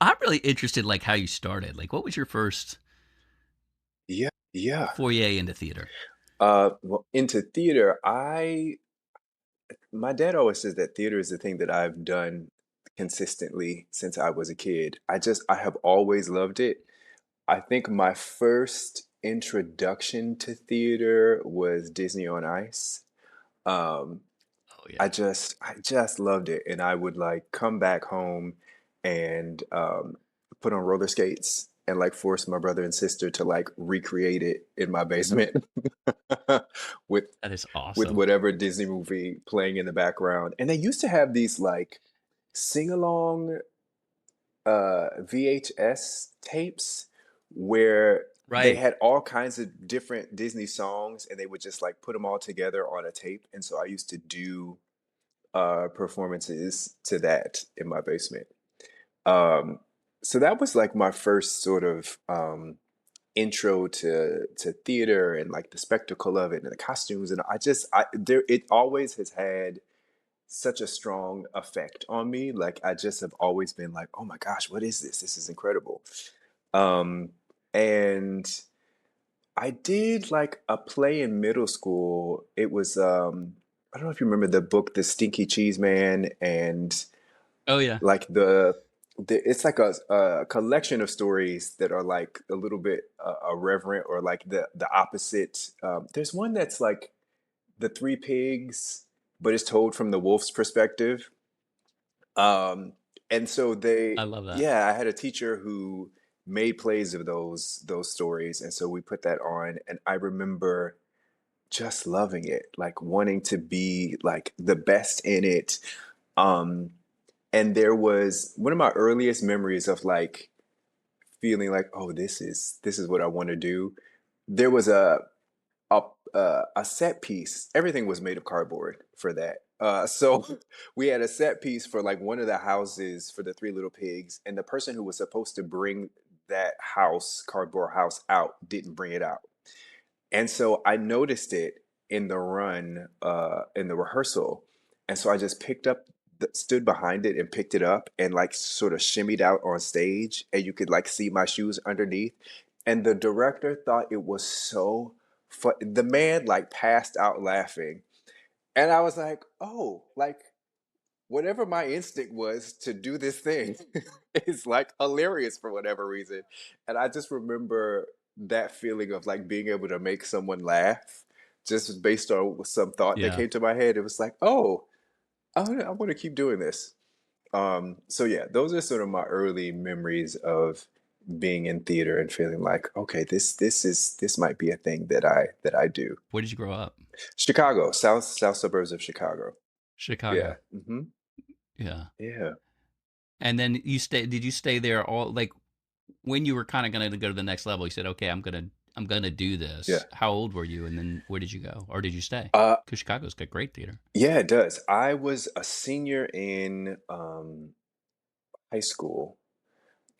I'm really interested, like how you started. Like, what was your first Yeah, yeah. foray into theater? Well, into theater, my dad always says that theater is the thing that I've done consistently since I was a kid. I have always loved it. I think my first introduction to theater was Disney on Ice. Um, Oh yeah, I just loved it, and I would like come back home and put on roller skates and like force my brother and sister to like recreate it in my basement with that is with awesome. whatever Disney movie playing in the background. And they used to have these like sing along VHS tapes where they Right. had all kinds of different Disney songs and they would just like put them all together on a tape. And so I used to do performances to that in my basement. Um, so that was like my first sort of intro to theater and like the spectacle of it and the costumes. And I there it always has had such a strong effect on me. Like I just have always been like, oh my gosh, what is this? This is incredible. Um, and I did like a play in middle school. It was I don't know if you remember the book The Stinky Cheese Man and Oh yeah. like it's like a collection of stories that are like a little bit irreverent or like the opposite. There's one that's like the three pigs, but it's told from the wolf's perspective. Um, and so I love that. yeah, I had a teacher who made plays of those stories, and so we put that on, and I remember just loving it, like wanting to be like the best in it. Um, and there was one of my earliest memories of like feeling like, oh, this is what I want to do. There was a set piece. Everything was made of cardboard for that. So we had a set piece for like one of the houses for the Three Little Pigs, and the person who was supposed to bring that house, cardboard house, out didn't bring it out. And so I noticed it in the run, in the rehearsal. And so I just stood behind it and picked it up and like sort of shimmied out on stage. And you could like see my shoes underneath. And the director thought it was so fun. The man like passed out laughing. And I was like, oh, like whatever my instinct was to do this thing is like hilarious for whatever reason. And I just remember that feeling of like being able to make someone laugh just based on some thought that Yeah. came to my head. It was like, oh, I want to keep doing this. So yeah, those are sort of my early memories of being in theater and feeling like, okay, this might be a thing that I do. Where did you grow up? Chicago, south suburbs of Chicago. Yeah. Chicago. Yeah. Yeah. And then did you stay there all like when you were kind of going to go to the next level, you said, "Okay, I'm going to do Yeah. this." How old were you and then where did you go or did you stay? Uh, Cuz Chicago's got great theater. Yeah, it does. I was a senior in high school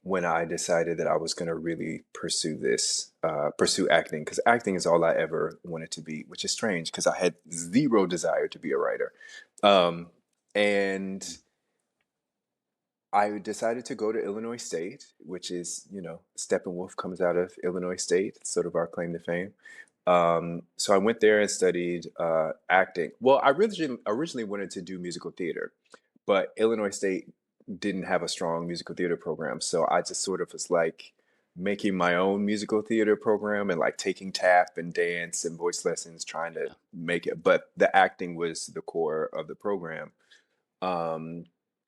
when I decided that I was going to really pursue acting, because acting is all I ever wanted to be, which is strange because I had zero desire to be a writer. Um, and I decided to go to Illinois State, which is, Steppenwolf comes out of Illinois State. It's sort of our claim to fame. So I went there and studied acting. Well, I originally wanted to do musical theater, but Illinois State didn't have a strong musical theater program. So I just sort of was like making my own musical theater program and like taking tap and dance and voice lessons, trying to Yeah. make it. But the acting was the core of the program, um,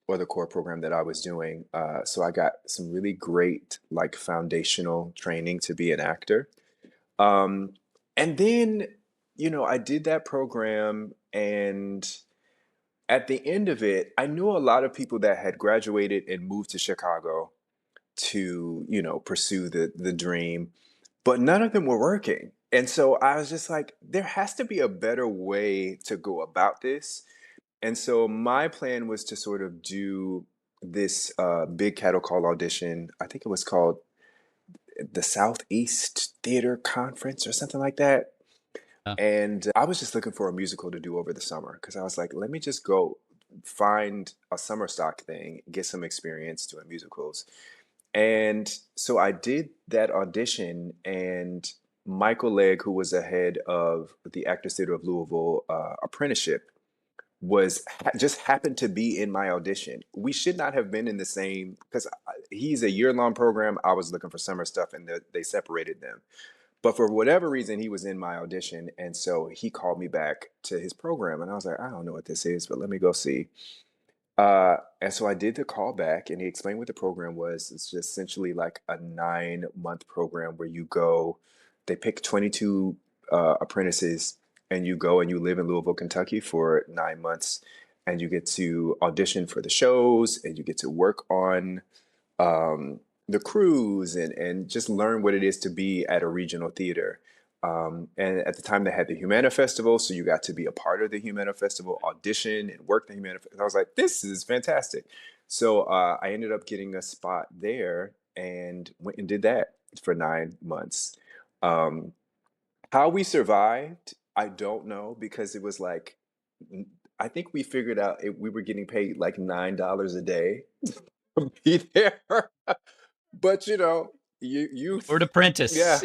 or the core program that I was doing. So I got some really great like foundational training to be an actor. Um, and then, I did that program, and at the end of it, I knew a lot of people that had graduated and moved to Chicago to, pursue the dream, but none of them were working. And so I was just like, there has to be a better way to go about this. And so my plan was to sort of do this big cattle call audition. I think it was called the Southeast Theater Conference or something like that. Yeah. And I was just looking for a musical to do over the summer because I was like, let me just go find a summer stock thing, get some experience doing musicals. And so I did that audition, and Michael Legg, who was the head of the Actors Theater of Louisville apprenticeship, just happened to be in my audition. We should not have been in the same because he's a year-long program. I was looking for summer stuff, and they separated them. But for whatever reason, he was in my audition, and so he called me back to his program, and I was like, I don't know what this is, but let me go see. And so I did the call back, and he explained what the program was. It's just essentially like a 9-month program where you go, they pick 22 apprentices, and you go and you live in Louisville, Kentucky for 9 months, and you get to audition for the shows, and you get to work on um, the cruise and just learn what it is to be at a regional theater. And at the time, they had the Humana Festival, so you got to be a part of the Humana Festival, audition and work the Humana Festival. I was like, this is fantastic. So I ended up getting a spot there and went and did that for 9 months. Um, how we survived, I don't know because it was like, I think we figured out we were getting paid like $9 a day to be there. But Or an youth, apprentice. yeah,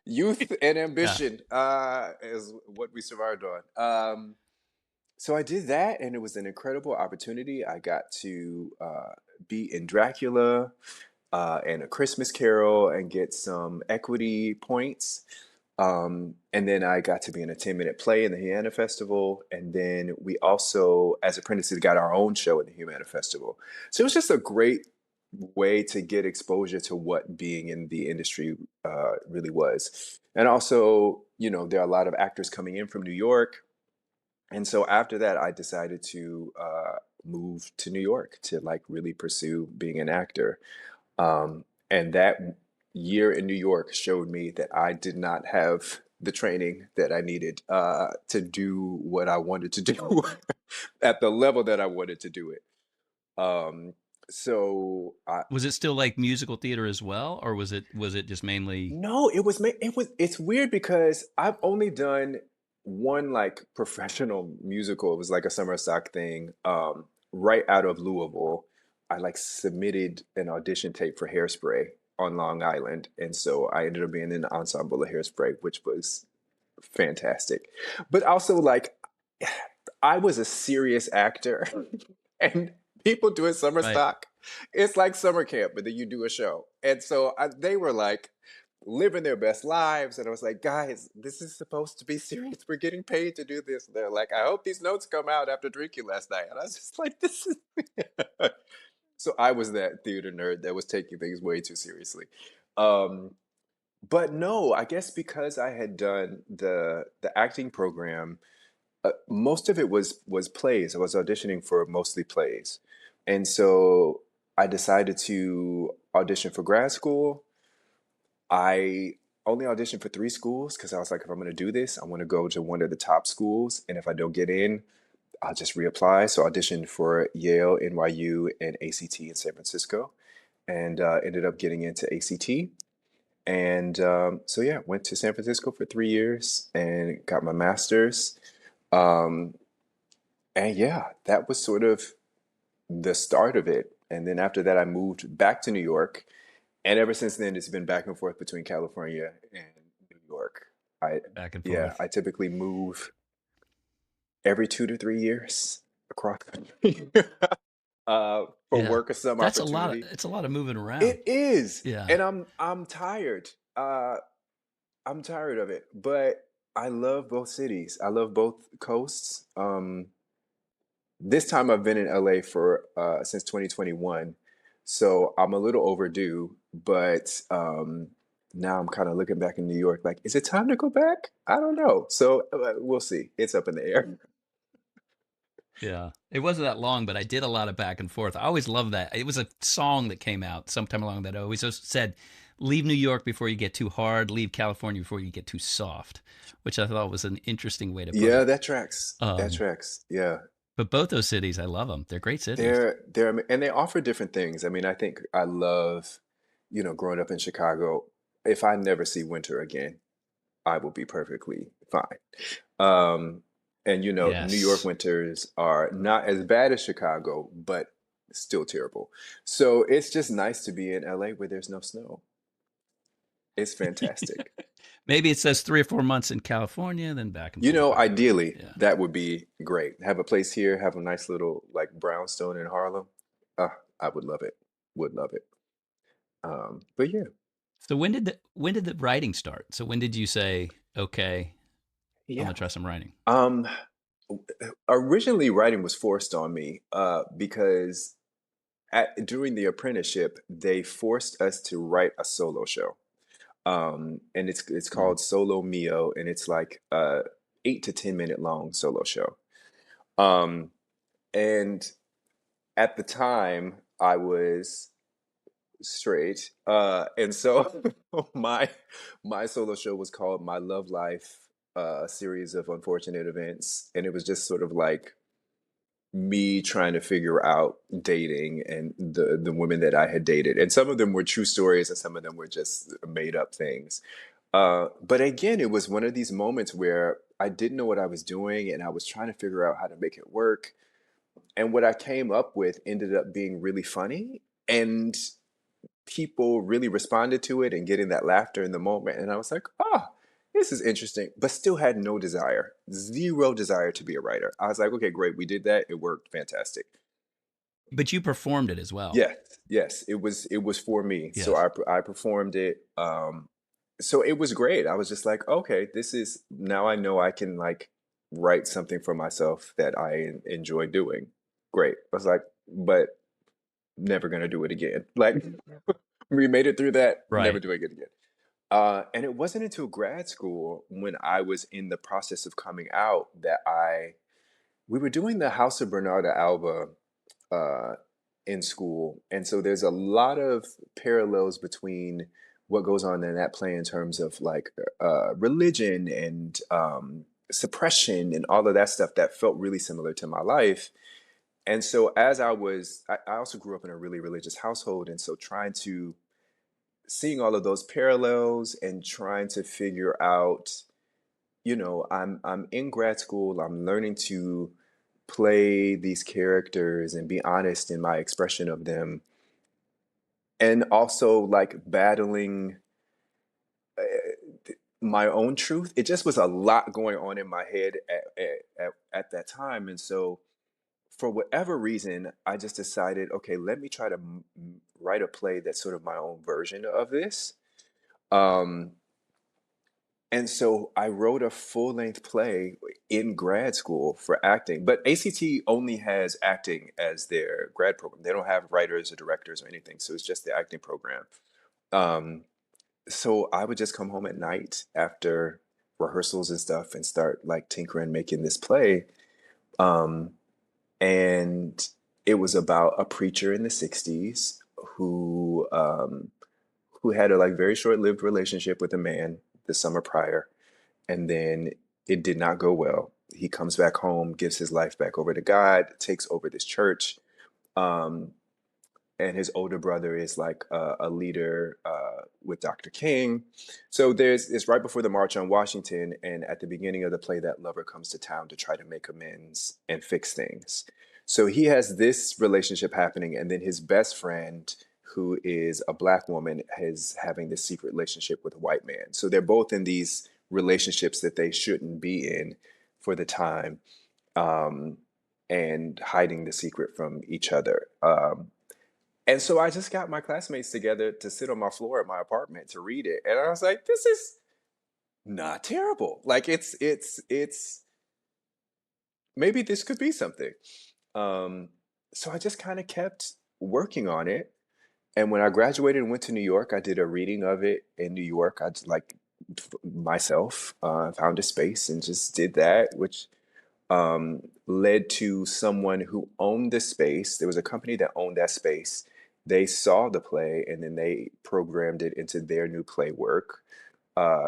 youth and Yeah. ambition is what we survived on. So I did that, and it was an incredible opportunity. I got to be in Dracula and A Christmas Carol and get some equity points. And then I got to be in a 10-minute play in the Humana Festival. And then we also, as apprentices, got our own show at the Humana Festival. So it was just a great way to get exposure to what being in the industry really was. And also, there are a lot of actors coming in from New York. And so after that, I decided to move to New York to like really pursue being an actor. And that year in New York showed me that I did not have the training that I needed to do what I wanted to do at the level that I wanted to do it. Um, so I, Was it still like musical theater as well, or was it just mainly No, it's weird because I've only done one like professional musical. It was like a summer stock thing, right out of Louisville. I like submitted an audition tape for Hairspray on Long Island, and so I ended up being in the ensemble of Hairspray, which was fantastic. But also like I was a serious actor, and people doing summer right? stock, it's like summer camp, but then you do a show. And so they were like living their best lives, and I was like, guys, this is supposed to be serious. We're getting paid to do this. And they're like, I hope these notes come out after drinking last night. And I was just like, this is. So I was that theater nerd that was taking things way too seriously. Um, but no, I guess because I had done the acting program, most of it was plays. I was auditioning for mostly plays, and so I decided to audition for grad school. I only auditioned for 3 schools because I was like, if I'm going to do this, I want to go to one of the top schools, and if I don't get in, I'll just reapply. So I auditioned for Yale, NYU, and ACT in San Francisco, and ended up getting into ACT. And so yeah, went to San Francisco for 3 years and got my master's. Um, and yeah, that was sort of the start of it. And then after that, I moved back to New York. And ever since then, it's been back and forth between California and New York. I, Back and yeah, forth. I typically move every 2 to 3 years across the country for Yeah, work or some that's a lot. opportunity. It's a lot of moving around. It is, Yeah, and I'm tired. I'm tired of it, but I love both cities. I love both coasts. This time I've been in LA for since 2021, so I'm a little overdue. But now I'm kind of looking back in New York, like, is it time to go back? I don't know. So we'll see. It's up in the air. yeah. It wasn't that long, but I did a lot of back and forth. I always loved that. It was a song that came out sometime along that always just said, "Leave New York before you get too hard. Leave California before you get too soft," which I thought was an interesting way to put Yeah, it. that tracks. That Um, tracks. Yeah, but both those cities, I love them. They're great cities. they're and they offer different things. I mean, I think I love, growing up in Chicago. If I never see winter again, I will be perfectly fine. Um, and New York Yes. winters are not as bad as Chicago, but Still terrible. So it's just nice to be in LA where there's no snow. It's fantastic. Maybe it says 3 or 4 months in California, then back and You forth know, back and forth. ideally, Yeah. that would be great. Have a place here, have a nice little like brownstone in Harlem. I would love it. Would love it. But yeah, So when did the writing start? So when did you say, okay, I'm yeah. gonna try some writing? Um, Originally, writing was forced on me because during the apprenticeship, they forced us to write a solo show. And it's Mm. called Solo Mio, and it's like 8 to 10 minute long solo show. Um, and at the time, I was straight, and so my my solo show was called My Love Life, a series of unfortunate events, and it was just sort of like me trying to figure out dating and the women that I had dated. And some of them were true stories and some of them were just made up things. But again, it was one of these moments where I didn't know what I was doing and I was trying to figure out how to make it work. And what I came up with ended up being really funny. And people really responded to it and getting that laughter in the moment. And I was like, oh, this is interesting, but still had no desire, zero desire to be a writer. I was like, okay, great. We did that. It worked. Fantastic. But you performed it as well. Yes, yes, it was for me. So Yes. I performed it. So it was great. I was just like, okay, this is now I know I can like write something for myself that I enjoy doing. Great. I was like, but never gonna do it again. Like we made it through that, never Right. doing it again. And it wasn't until grad school when I was in the process of coming out that we were doing the House of Bernarda Alba uh, in school. And so there's a lot of parallels between what goes on in that play in terms of like religion and suppression and all of that stuff that felt really similar to my life. And so as I also grew up in a really religious household. And so seeing all of those parallels and trying to figure out, I'm in grad school, I'm learning to play these characters and be honest in my expression of them, and also like battling my own truth. It just was a lot going on in my head at that time. And so for whatever reason, I just decided, okay, let me try to write a play that's sort of my own version of this. Um, And so I wrote a full length play in grad school for acting. But ACT only has acting as their grad program. They don't have writers or directors or anything. So it's just the acting program. Um, so I would just come home at night after rehearsals and stuff and start like tinkering, making this play. Um, and it was about a preacher in the 60s who had a like very short-lived relationship with a man the summer prior, and then it did not go well. He comes back home, gives his life back over to God, takes over this church, um, and his older brother is like a leader with Dr. King. So it's right before the March on Washington, and at the beginning of the play, that lover comes to town to try to make amends and fix things. So he has this relationship happening, and then his best friend, who is a black woman, is having this secret relationship with a white man. So they're both in these relationships that they shouldn't be in for the time, um, and hiding the secret from each other. And so I just got my classmates together to sit on my floor at my apartment to read it. And I was like, this is not terrible. Like it's maybe this could be something. Um, so I just kind of kept working on it. And when I graduated and went to New York, I did a reading of it in New York. I just like myself, found a space and just did that, which led to someone who owned the space. There was a company that owned that space. They saw the play and then they programmed it into their new play work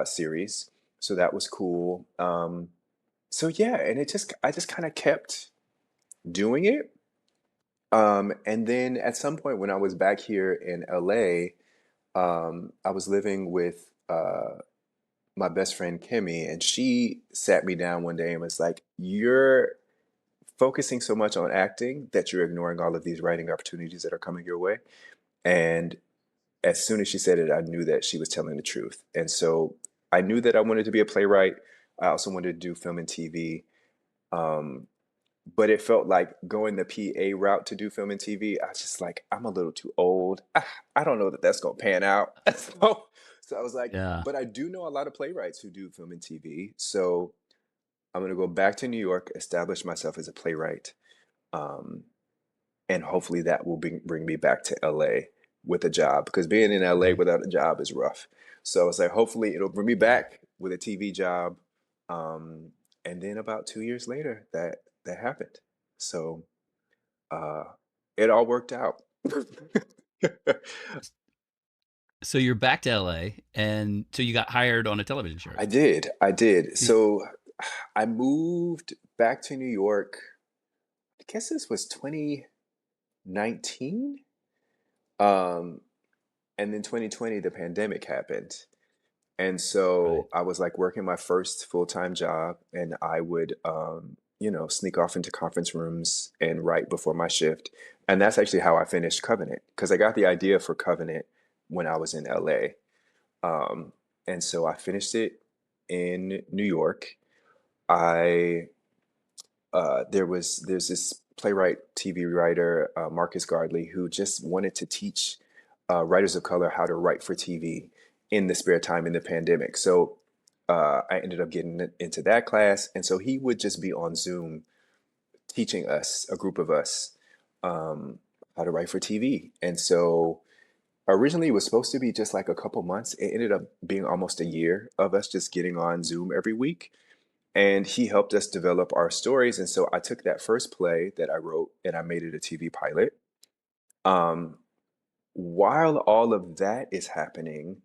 series. So that was cool. So yeah, and I just kind of kept doing it. And then at some point when I was back here in LA, I was living with my best friend Kimmy, and she sat me down one day and was like, "You're focusing so much on acting that you're ignoring all of these writing opportunities that are coming your way. And as soon as she said it, I knew that she was telling the truth. And so I knew that I wanted to be a playwright. I also wanted to do film and TV. Um, but it felt like going the PA route to do film and TV. I was just like, I'm a little too old. I don't know that that's going to pan out. So I was like, Yeah. but I do know a lot of playwrights who do film and TV. So I'm going to go back to New York, establish myself as a playwright. Um, and hopefully that will bring me back to LA with a job, because being in LA Right. without a job is rough. So it's like, hopefully it'll bring me back with a TV job. Um, and then about 2 years later, that happened. So uh, it all worked out. So you're back to LA, and so you got hired on a television show. I did. Y- So I moved back to New York. I guess this was 2019. Um, and then 2020, the pandemic happened. And Right. so I was like working my first full-time job, and I would, sneak off into conference rooms and write before my shift. And that's actually how I finished Covenant, because I got the idea for Covenant when I was in LA. Um, and so I finished it in New York. I there's this playwright, TV writer, Marcus Gardley, who just wanted to teach writers of color how to write for TV in the spare time in the pandemic. So I ended up getting into that class, and so he would just be on Zoom teaching us, a group of us, um, how to write for TV. And so originally it was supposed to be just like a couple months. It ended up being almost a year of us just getting on Zoom every week, and he helped us develop our stories. And so I took that first play that I wrote and I made it a TV pilot. Um, while all of that is happening,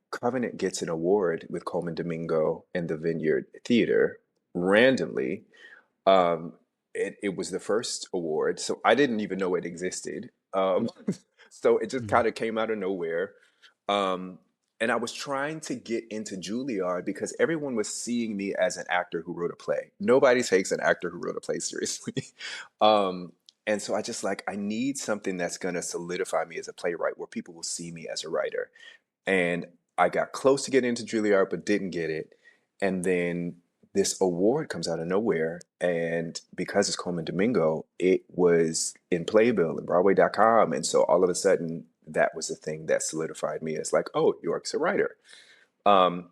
Covenant gets an award with Coleman Domingo and the Vineyard Theater randomly. um, it was the first award, so I didn't even know it existed. So it just Mhm. kind of came out of nowhere. Um, and I was trying to get into Juilliard because everyone was seeing me as an actor who wrote a play. Nobody takes an actor who wrote a play seriously. um, and so I just like, I need something that's going to solidify me as a playwright where people will see me as a writer. And I got close to getting into Juilliard, but didn't get it. And then this award comes out of nowhere. And because it's Coleman Domingo, it was in Playbill and Broadway.com. And so all of a sudden, that was the thing that solidified me as like, oh, York's a writer. Um,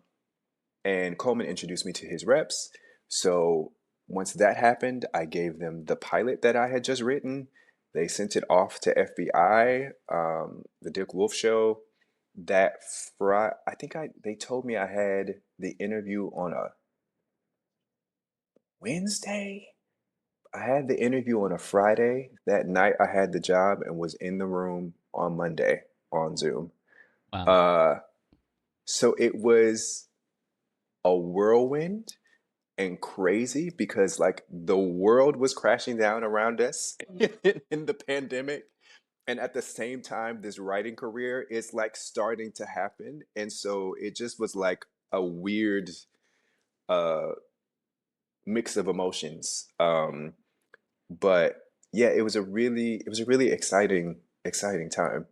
and Coleman introduced me to his reps. So once that happened, I gave them the pilot that I had just written. They sent it off to FBI, the Dick Wolf Show. That Friday, I think they told me I had the interview on a Wednesday. I had the interview on a Friday. That night, I had the job and was in the room on Monday on Zoom. Wow. Uh, so it was a whirlwind and crazy because like the world was crashing down around us in the pandemic, and at the same time this writing career is like starting to happen, and so it just was like a weird uh mix of emotions. But yeah, it was a really exciting time.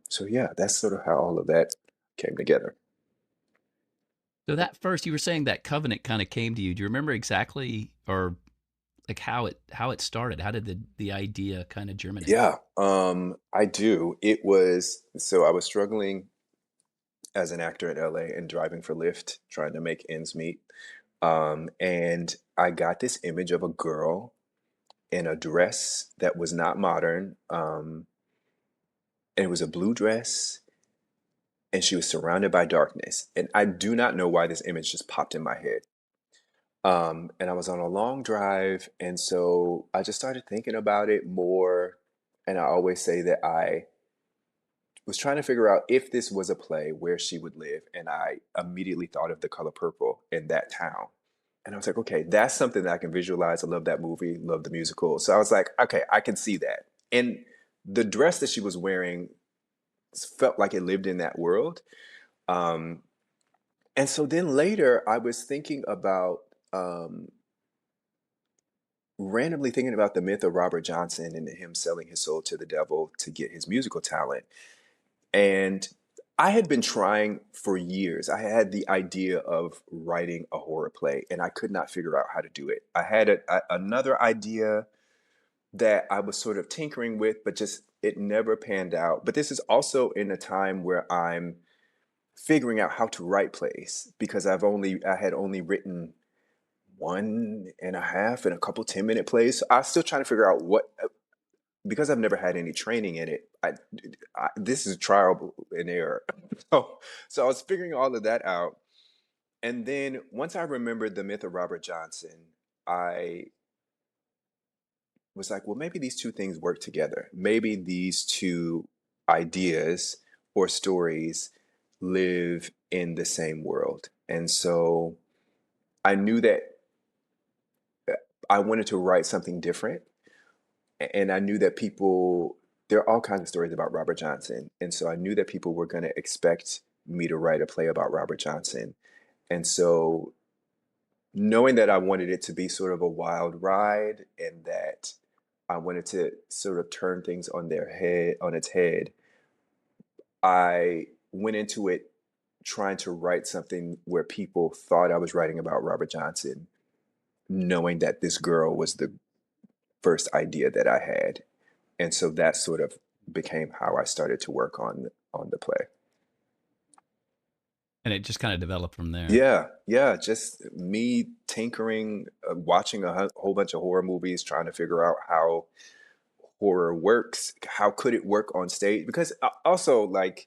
So yeah, that's sort of how all of that came together. So that first, you were saying that covenant kind of came to you. Do you remember exactly, or like how it started? How did the idea kind of germinate? Yeah, I do. It was so I was struggling as an actor in LA and driving for Lyft, trying to make ends meet. And I got this image of a girl in a dress that was not modern. And it was a blue dress, and she was surrounded by darkness. And I do not know why this image just popped in my head. And I was on a long drive, and so I just started thinking about it more. And I always say that I was trying to figure out if this was a play where she would live, and I immediately thought of The Color Purple in that town. And I was like, okay, that's something that I can visualize. I love that movie, love the musical. So I was like, okay, I can see that. And the dress that she was wearing felt like it lived in that world. Um, and so then later, I was thinking about um, randomly thinking about the myth of Robert Johnson and him selling his soul to the devil to get his musical talent. And I had been trying for years. I had the idea of writing a horror play, and I could not figure out how to do it. I had another idea that I was sort of tinkering with, but just it never panned out. But this is also in a time where I'm figuring out how to write plays because I had only written one and a half and a couple 10-minute plays. So I was still trying to figure out what, because I've never had any training in it. This is trial and error. So, so I was figuring all of that out. And then once I remembered the myth of Robert Johnson, I was like, well, maybe these two things work together. Maybe these two ideas or stories live in the same world. And so I knew that I wanted to write something different. And I knew that there are all kinds of stories about Robert Johnson. And so I knew that people were going to expect me to write a play about Robert Johnson. And so knowing that I wanted it to be sort of a wild ride and that I wanted to sort of turn things on its head, I went into it trying to write something where people thought I was writing about Robert Johnson, knowing that this girl was the first idea that I had. And so that sort of became how I started to work on the play. And it just kind of developed from there. Yeah, yeah, just me tinkering, watching whole bunch of horror movies, trying to figure out how horror works. How could it work on stage? Because also, like,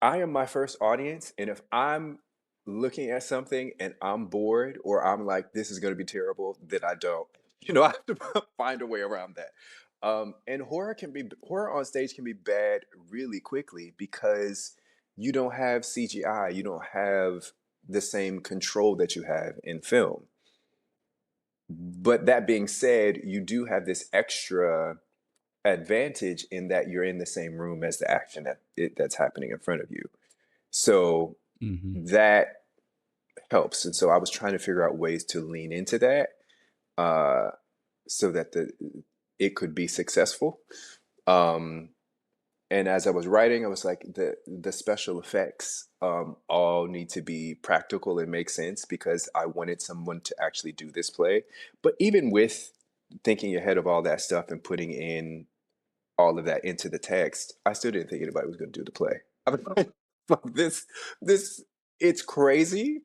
I am my first audience, and if I'm looking at something and I'm bored or I'm like, this is going to be terrible, then I don't. I have to find a way around that. And horror on stage can be bad really quickly because you don't have CGI, you don't have the same control that you have in film. But that being said, you do have this extra advantage in that you're in the same room as the action that's happening in front of you. So Hmm. that helps. And so I was trying to figure out ways to lean into that uh, so that it could be successful. Um, and as I was writing, I was like, the special effects all need to be practical and make sense because I wanted someone to actually do this play. But even with thinking ahead of all that stuff and putting in all of that into the text, I still didn't think anybody was going to do the play. I was like, this, it's crazy,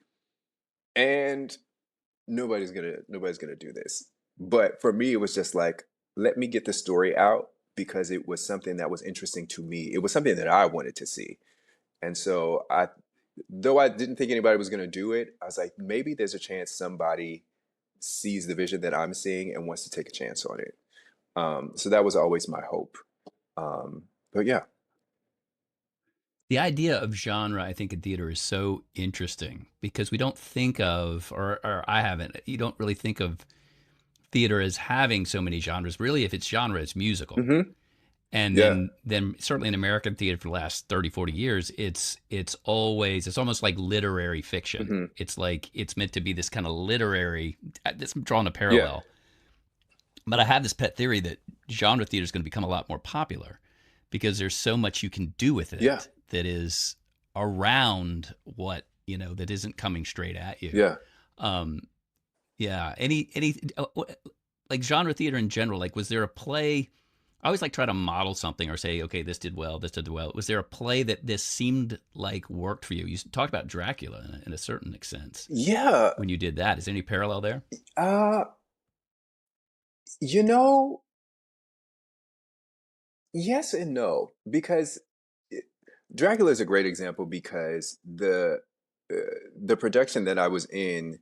and nobody's gonna do this. But for me, it was just like, let me get the story out because it was something that was interesting to me. It was something that I wanted to see, and so though I didn't think anybody was gonna do it, I was like, maybe there's a chance somebody sees the vision that I'm seeing and wants to take a chance on it. So that was always my hope. But yeah. The idea of genre, I think, in theater is so interesting because we don't think of, or I haven't, you don't really think of theater as having so many genres. Really, if it's genre, it's musical. Hmm. And Yeah. then certainly in American theater for the last 30, 40 years, it's almost like literary fiction. Hmm. It's like it's meant to be this kind of literary, this I'm drawing a Yeah. parallel. But I have this pet theory that genre theater is going to become a lot more popular because there's so much you can do with Yeah. it that is around what, that isn't coming straight at you. Yeah. Um, yeah. Like genre theater in general, like was there a play? I always like try to model something or say, okay, this did well, this did well. Was there a play that this seemed like worked for you? You talked about Dracula in a certain sense Yeah. when you did that. Is there any parallel there? Uh, you know, yes and no, because it, Dracula is a great example because uh, the production that I was in,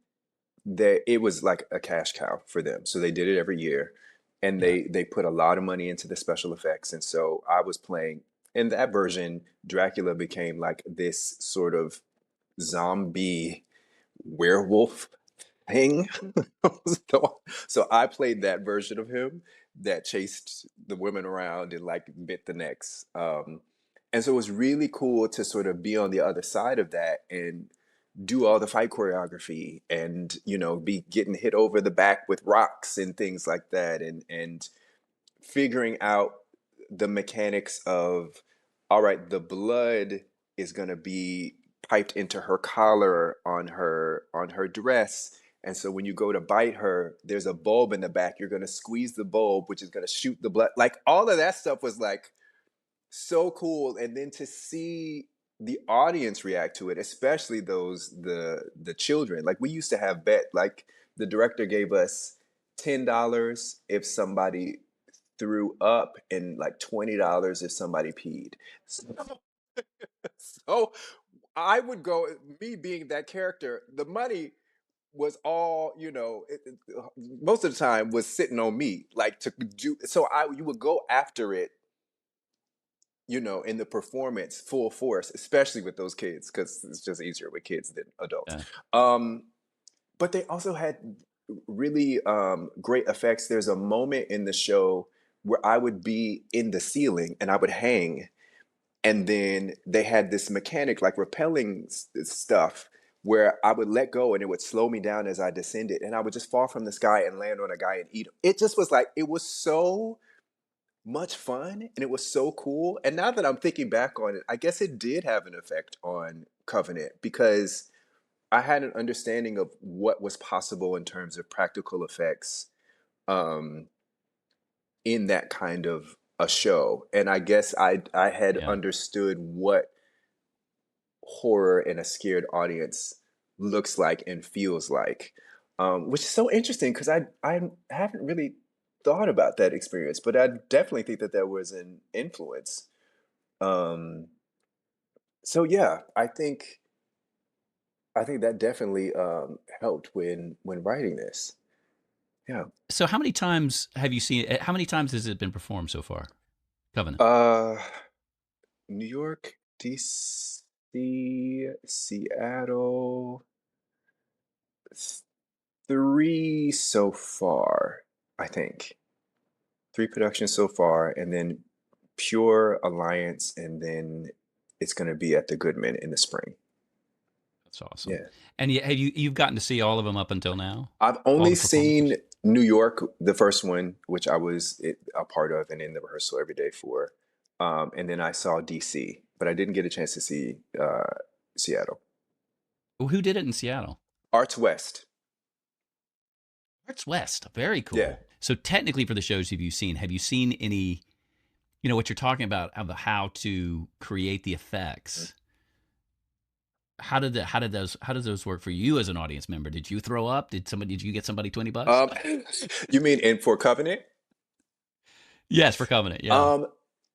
that it was like a cash cow for them. So they did it every year, and Yeah. they put a lot of money into the special effects. And so I was playing in that version. Dracula became like this sort of zombie werewolf thing. so, so I played that version of him that chased the women around and like bit the necks. And so it was really cool to sort of be on the other side of that and do all the fight choreography and, you know, be getting hit over the back with rocks and things like that, and figuring out the mechanics of, all right, the blood is going to be piped into her collar on her dress, and so when you go to bite her, there's a bulb in the back. You're going to squeeze the bulb, which is going to shoot the blood. Like all of that stuff was like so cool. And then to see the audience react to it, especially the children. Like we used to have bet, like the director gave us $10 if somebody threw up, and like $20 if somebody peed. So, so I would go, me being that character, the money was all, you know, most of the time was sitting on me, like to do. So I you would go after it, you know, in the performance full force, especially with those kids, because it's just easier with kids than adults. Yeah. Um, but they also had really great effects. There's a moment in the show where I would be in the ceiling and I would hang, and then they had this mechanic like repelling stuff where I would let go and it would slow me down as I descended, and I would just fall from the sky and land on a guy and eat him. It just was like, it was so much fun and it was so cool. And now that I'm thinking back on it, I guess it did have an effect on Covenant, because I had an understanding of what was possible in terms of practical effects um, in that kind of a show. And I guess I had Yeah. understood what horror in a scared audience looks like and feels like, which is so interesting because I haven't really thought about that experience, but I definitely think that there was an influence. Um, so yeah, I think that definitely helped when writing this. Yeah. So how many times have you seen it? How many times has it been performed so far? Covenant. Uh, New York, DC, Seattle, three so far, I think. Three productions so far, and then Pure Alliance, and then it's going to be at the Goodman in the spring. That's awesome. Yeah. And have you've gotten to see all of them up until now? I've All only the performances? seen New York, the first one, which I was a part of and in the rehearsal every day for. And then I saw DC, but I didn't get a chance to see Seattle. Well, who did it in Seattle? Arts West. Arts West. Very Yeah. cool. So technically for the shows have you seen any, you know, what you're talking about of the how to create the effects? How did those work for you as an audience member? Did you throw up? Did you get somebody $20? Um, you mean in for Covenant? Yes, for Covenant. Yeah. Um,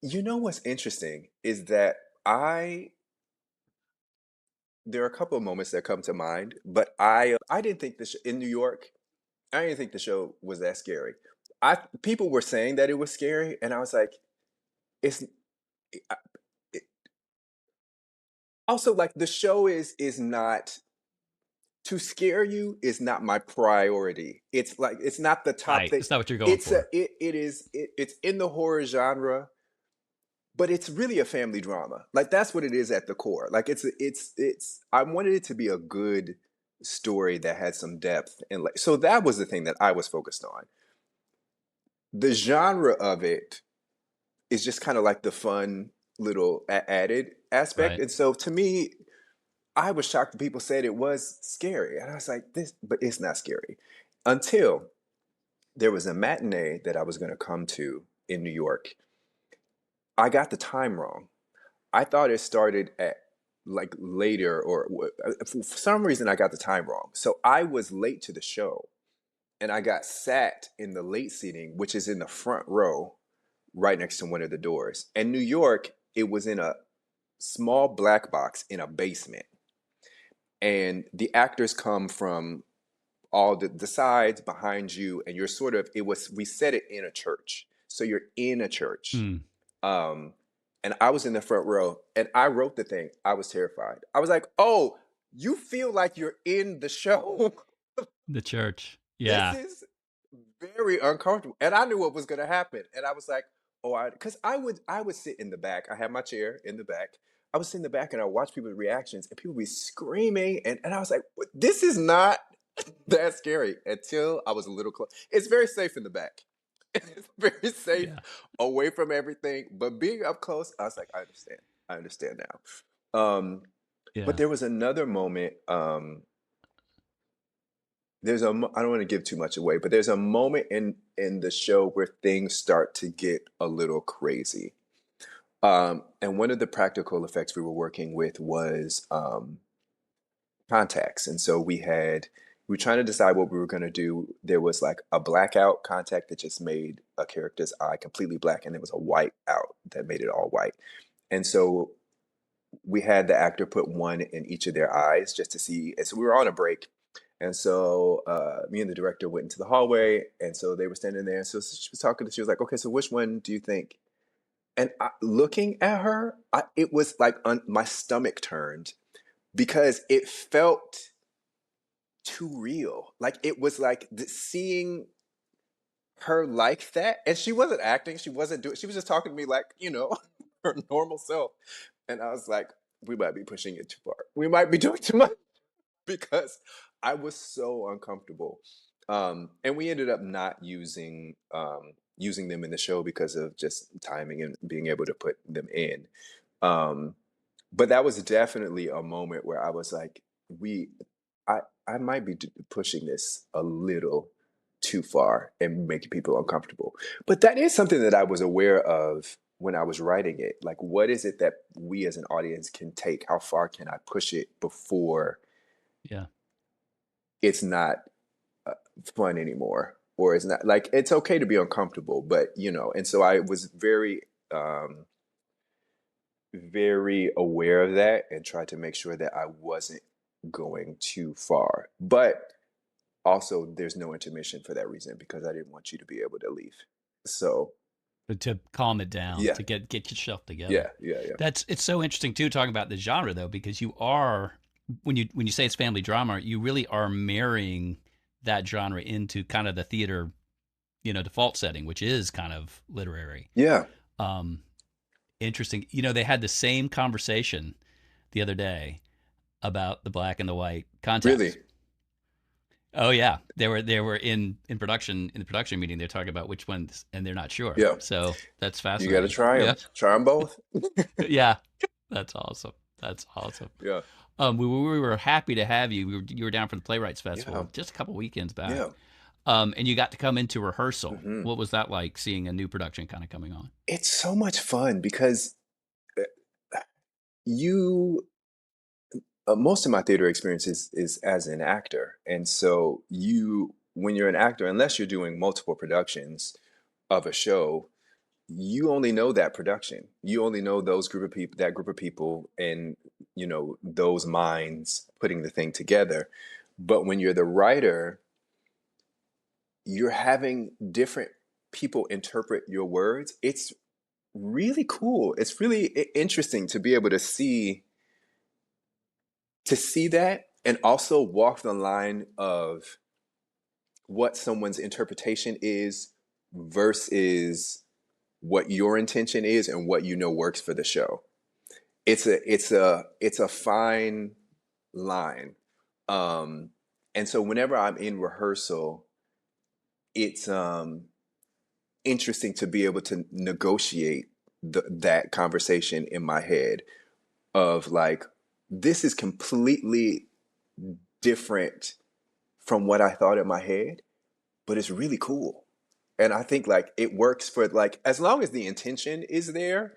you know what's interesting is that I there are a couple of moments that come to mind, but I didn't think this in New York. I didn't think the show was that scary. I People were saying that it was scary, and I was like, it's I- it, also like the show is not to scare you is not my priority. It's like it's not the top Right. thing. It's not what you're going for. It's in the horror genre, but it's really a family drama. Like that's what it is at the core. Like it's I wanted it to be a good story that had some depth, and like so that was the thing that I was focused on. The genre of it is just kind of like the fun little added aspect. Right. And so to me, I was shocked that people said it was scary. And I was like, this, but it's not scary. Until there was a matinee that I was going to come to in New York. I got the time wrong. I thought it started at like later, or for some reason I got the time wrong. So I was late to the show, and I got sat in the late seating, which is in the front row right next to one of the doors. And New York, it was in a small black box in a basement. And the actors come from all the sides behind you, and you're sort of, we set it in a church. So you're in a church. Hmm. Um, and I was in the front row and I wrote the thing. I was terrified. I was like, oh, you feel like you're in the show. The church. This Yeah. is very uncomfortable. And I knew what was going to happen. And I was like, oh, because I would sit in the back. I had my chair in the back. I was sitting in the back and I watched people's reactions and people be screaming and I was like, this is not that scary until I was a little close. It's very safe in the back. It's very safe Yeah. away from everything. But being up close, I was like, I understand. I understand now. But Yeah. there was another moment. I don't want to give too much away, but there's a moment in the show where things start to get a little crazy. And one of the practical effects we were working with was contacts. And so we were trying to decide what we were going to do. There was like a blackout contact that just made a character's eye completely black, and there was a white out that made it all white. And so we had the actor put one in each of their eyes just to see. And so we were on a break. And so me and the director went into the hallway. And so they were standing there. And so she was talking to, she was like, okay, so which one do you think? And looking at her, it was like my stomach turned because it felt too real. Like it was like seeing her like that. And she wasn't acting. She wasn't doing, she was just talking to me like, her normal self. And I was like, we might be pushing it too far. We might be doing too much because I was so uncomfortable. And we ended up not using them in the show because of just timing and being able to put them in. Um, but that was definitely a moment where I was like, we, I might be pushing this a little too far and making people uncomfortable. But that is something that I was aware of when I was writing it. Like, what is it that we as an audience can take? How far can I push it before Yeah. it's not fun anymore? Or it's not like it's okay to be uncomfortable, but and so I was um, very aware of that and tried to make sure that I wasn't going too far. But also, there's no intermission for that reason because I didn't want you to be able to leave. So, But to calm it down, yeah, to get yourself together. yeah, yeah, yeah, It's so interesting too talking about the genre though, because you are when you say it's family drama, you really are marrying that genre into kind of the theater, default setting, which is kind of literary. yeah. Um, Interesting. They had the same conversation the other day about the black and the white Really, contacts. Oh yeah, they were in production in the production meeting. They're talking about which ones, and they're not sure. yeah. So that's You got to fascinating. try Yeah, them. Try them both. yeah, that's awesome. That's awesome. Yeah, We were happy to have you. You were down for the Playwrights yeah, Festival just a couple weekends back, yeah. and you got to come into rehearsal. Hmm. What was that like, seeing a new production kind of coming on? It's so much fun because uh, you most of my theater experience is as an actor, and so when you're an actor, unless you're doing multiple productions of a show, you only know that production. You only know that group of people, and those minds putting the thing together. But when you're the writer, you're having different people interpret your words. It's really cool. It's really interesting to be able to see that and also walk the line of what someone's interpretation is versus what your intention is and what works for the show. It's a fine line. Um and so whenever I'm in rehearsal, it's interesting to be able to negotiate that conversation in my head of like, this is completely different from what I thought in my head, but it's really cool. And I think like it works for like as long as the intention is there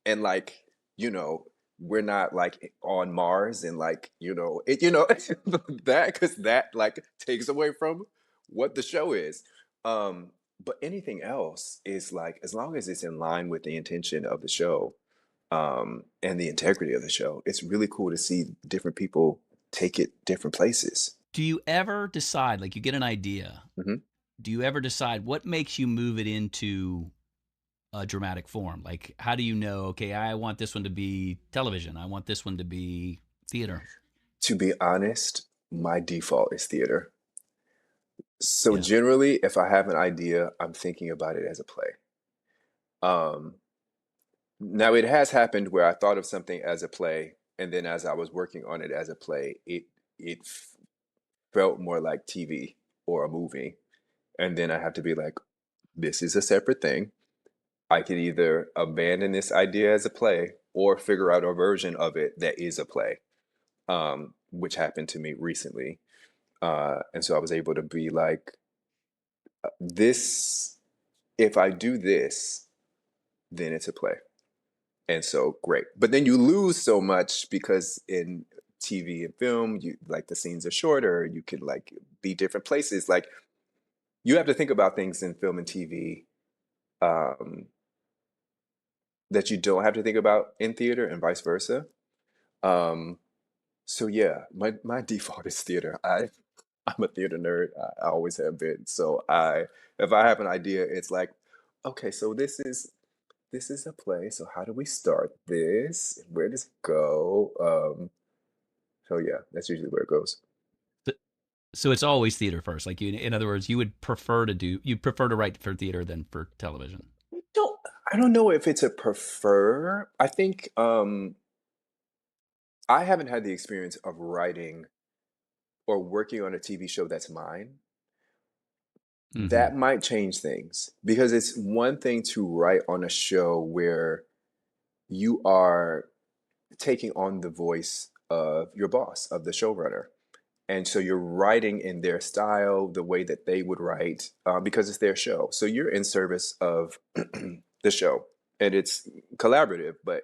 and like, you know, we're not like on Mars and like, that because that like takes away from what the show is. Um, but anything else is like as long as it's in line with the intention of the show, and the integrity of the show, it's really cool to see different people take it different places. Do you ever decide, like, you get an idea? Hmm. Do you ever decide what makes you move it into a dramatic form? Like, how do you know, okay, I want this one to be television, I want this one to be theater? To be honest, my default is theater. So Yeah. generally, if I have an idea, I'm thinking about it as a play. Um, Now it has happened where I thought of something as a play, and then as I was working on it as a play, it felt more like TV or a movie, and then I have to be like, this is a separate thing. I could either abandon this idea as a play or figure out a version of it that is a play, which happened to me recently. And so I was able to be like, this, if I do this, then it's a play. And so great. But then you lose so much because in TV and film, you like the scenes are shorter, you can like be different places. Like you have to think about things in film and TV um, that you don't have to think about in theater and vice versa. Um, so yeah, my default is theater. I'm a theater nerd. I always have been. So if I have an idea, it's like, okay, so this is a play. So how do we start this? Where does it go? So yeah, that's usually where it goes. So it's always theater first. Like you, in other words, you'd prefer to write for theater than for television. Don't I don't know if it's a prefer. I think I haven't had the experience of writing or working on a TV show that's mine. Mm-hmm. That might change things because it's one thing to write on a show where you are taking on the voice of your boss, of the showrunner. And so you're writing in their style, the way that they would write, because it's their show. So you're in service of the show, and it's collaborative, but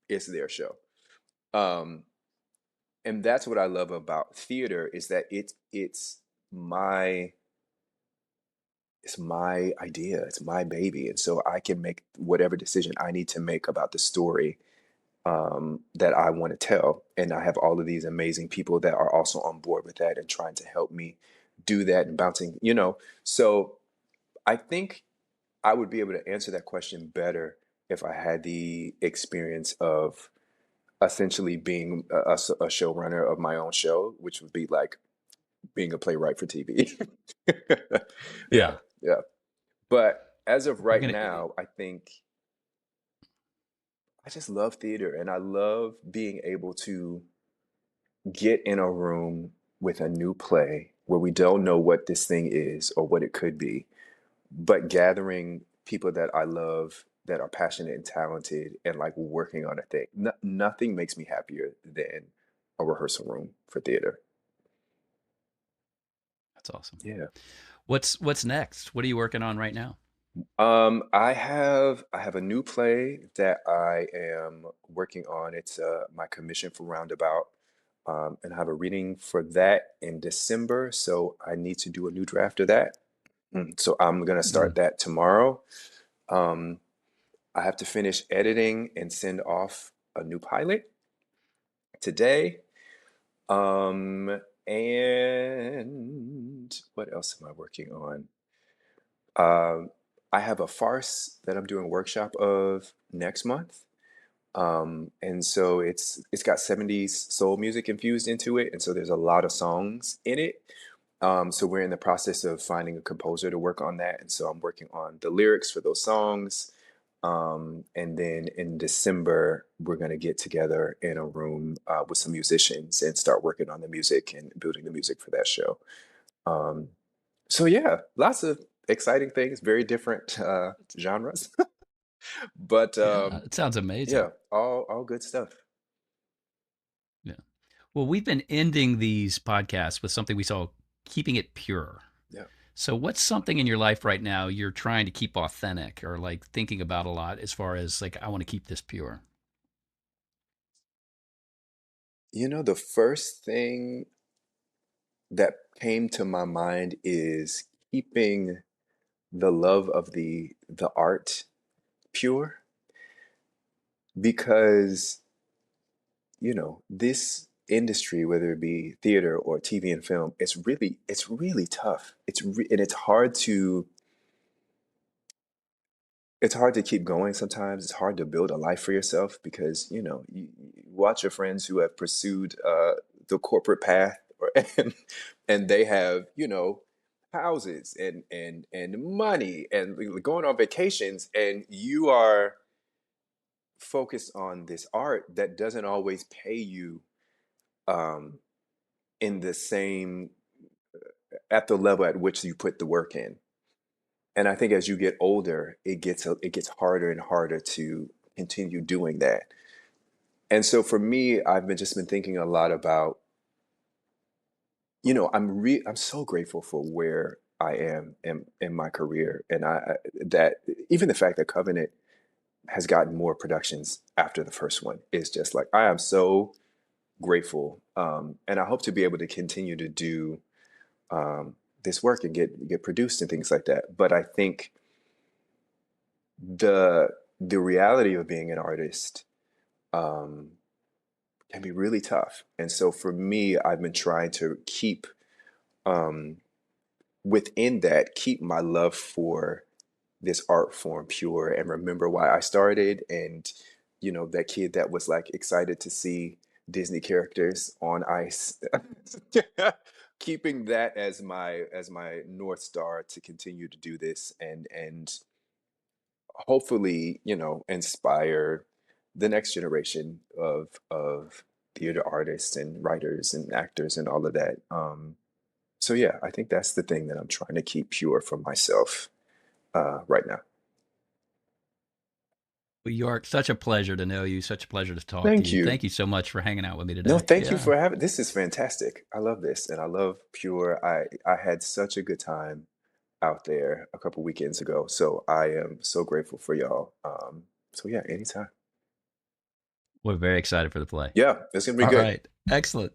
it's their show. Um, and that's what I love about theater is that my it's my idea, it's my baby, and so I can make whatever decision I need to make about the story that I want to tell. And I have all of these amazing people that are also on board with that and trying to help me do that and bouncing. So I think I would be able to answer that question better if I had the experience of essentially being a showrunner of my own show, which would be like being a playwright for TV. Yeah, Yeah, yeah. But as of you're right gonna. now, I think I just love theater and I love being able to get in a room with a new play where we don't know what this thing is or what it could be, but gathering people that I love that are passionate and talented and like working on a thing. Nothing makes me happier than a rehearsal room for theater. That's awesome. Yeah. What's next? What are you working on right now? I have a new play that I am working on. It's my commission for Roundabout, and I have a reading for that in December. So I need to do a new draft of that. So I'm gonna Mm. start that tomorrow. Um, I have to finish editing and send off a new pilot today. And what else am I working on? Um, I have a farce that I'm doing a workshop of next month. And so it's got 70s soul music infused into it, and so there's a lot of songs in it. So we're in the process of finding a composer to work on that, and so I'm working on the lyrics for those songs. And then in December, we're gonna get together in a room with some musicians and start working on the music and building the music for that show. Um, so yeah, lots of exciting things, very different genres, but Yeah, it sounds amazing. yeah, all good stuff. Yeah. Well, we've been ending these podcasts with something we saw keeping it pure. Yeah. So, what's something in your life right now you're trying to keep authentic or like thinking about a lot as far as like, I want to keep this pure? The first thing that came to my mind is keeping the love of the art pure because, this industry, whether it be theater or TV and film, it's really tough. And it's hard to keep going sometimes. It's hard to build a life for yourself because, you watch your friends who have pursued the corporate path and they have, houses and money and going on vacations and you are focus on this art that doesn't always pay you um, in the same at the level at which you put the work in. And I think as you get older, it gets harder and harder to continue doing that. And so for me, just been thinking a lot about, I'm so grateful for where I am in my career, and that even the fact that Covenant has gotten more productions after the first one is just like I am so grateful, and I hope to be able to continue to do this work and get produced and things like that. But I think the the reality of being an artist um, can be really tough, and so for me, I've been trying to keep um, within that, keep my love for this art form pure and remember why I started. And, that kid that was like excited to see Disney characters on ice, keeping that as my North Star to continue to do this and hopefully, inspire the next generation of theater artists and writers and actors and all of that. So yeah, I think that's the thing that I'm trying to keep pure for myself right now. Well, York, such a pleasure to know you. Such a pleasure to talk to Thank you. you. Thank you so much for hanging out with me No, today. thank you Yeah. for having this is fantastic. I love this and I love Pure. I had such a good time out there a couple weekends ago. So I am so grateful for y'all. So yeah, anytime. We're very excited for the play. Yeah, it's gonna be All good. right. Excellent.